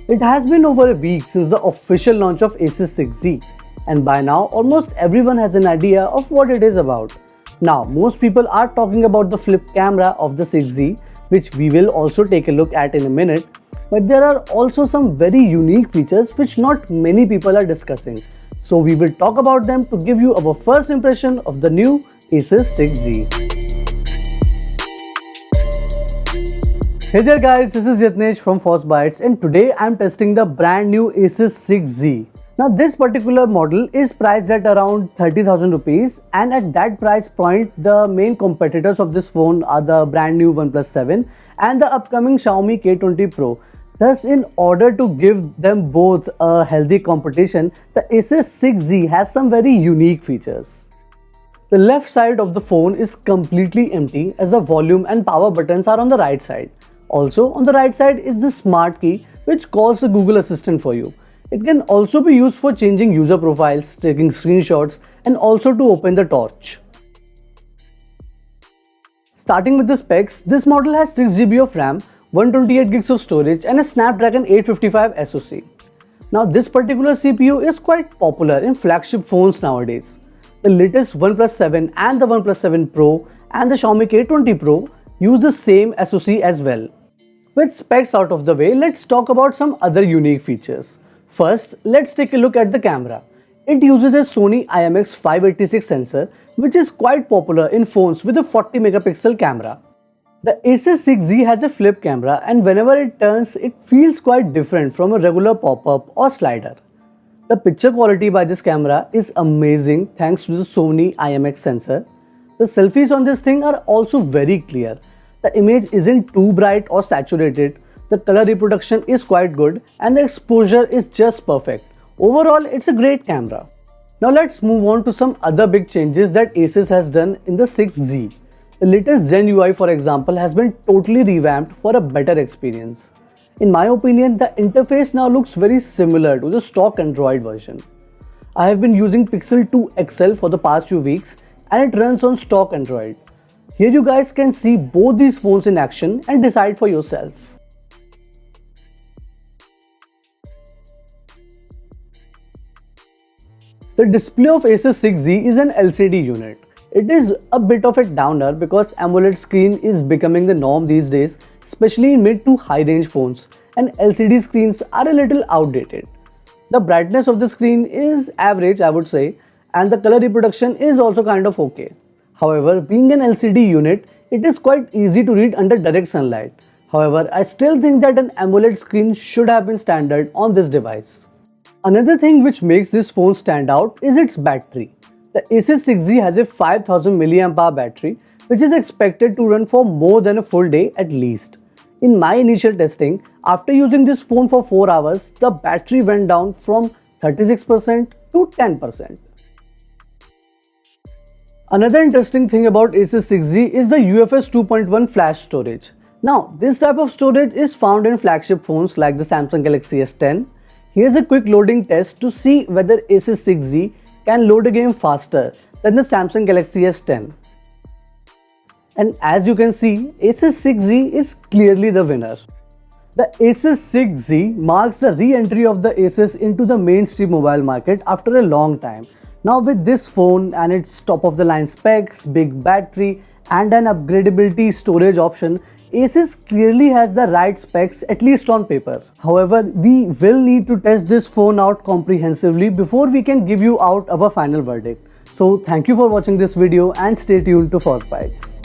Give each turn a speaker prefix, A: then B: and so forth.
A: It has been over a week since the official launch of Asus 6Z, and by now almost everyone has an idea of what it is about. Now, most people are talking about the flip camera of the 6Z, which we will also take a look at in a minute, but there are also some very unique features which not many people are discussing. So we will talk about them to give you our first impression of the new Asus 6Z. Hey there guys, this is Yatnesh from Frostbites, and today I am testing the brand new Asus 6Z. Now this particular model is priced at around 30,000 rupees, and at that price point the main competitors of this phone are the brand new OnePlus 7 and the upcoming Xiaomi K20 Pro. Thus, in order to give them both a healthy competition, the Asus 6Z has some very unique features. The left side of the phone is completely empty as the volume and power buttons are on the right side. Also, on the right side is the smart key which calls the Google Assistant for you. It can also be used for changing user profiles, taking screenshots, and also to open the torch. Starting with the specs, this model has 6GB of RAM, 128GB of storage and a Snapdragon 855 SoC. Now this particular CPU is quite popular in flagship phones nowadays. The latest OnePlus 7 and the OnePlus 7 Pro and the Xiaomi K20 Pro use the same SoC as well. With specs out of the way, let's talk about some other unique features. First, let's take a look at the camera. It uses a Sony IMX586 sensor, which is quite popular in phones with a 40 megapixel camera. The Asus 6Z has a flip camera, and whenever it turns, it feels quite different from a regular pop-up or slider. The picture quality by this camera is amazing thanks to the Sony IMX sensor. The selfies on this thing are also very clear. The image isn't too bright or saturated, the color reproduction is quite good, and the exposure is just perfect. Overall, it's a great camera. Now let's move on to some other big changes that Asus has done in the 6Z. The latest Zen UI, for example, has been totally revamped for a better experience. In my opinion, the interface now looks very similar to the stock Android version. I have been using Pixel 2 XL for the past few weeks, and it runs on stock Android. Here you guys can see both these phones in action and decide for yourself. The display of Asus 6Z is an LCD unit. It is a bit of a downer because AMOLED screen is becoming the norm these days, especially in mid to high range phones, and LCD screens are a little outdated. The brightness of the screen is average, I would say, and the color reproduction is also kind of okay. However, being an LCD unit, it is quite easy to read under direct sunlight. However, I still think that an AMOLED screen should have been standard on this device. Another thing which makes this phone stand out is its battery. The Asus 6Z has a 5000 mAh battery, which is expected to run for more than a full day at least. In my initial testing, after using this phone for 4 hours, the battery went down from 36% to 10%. Another interesting thing about Asus 6Z is the UFS 2.1 flash storage. Now, this type of storage is found in flagship phones like the Samsung Galaxy S10. Here's a quick loading test to see whether Asus 6Z can load a game faster than the Samsung Galaxy S10. And as you can see, Asus 6Z is clearly the winner. The Asus 6Z marks the re-entry of the Asus into the mainstream mobile market after a long time. Now with this phone and its top-of-the-line specs, big battery and an upgradability storage option, Asus clearly has the right specs, at least on paper. However, we will need to test this phone out comprehensively before we can give you out our final verdict. So thank you for watching this video and stay tuned to Frostbites.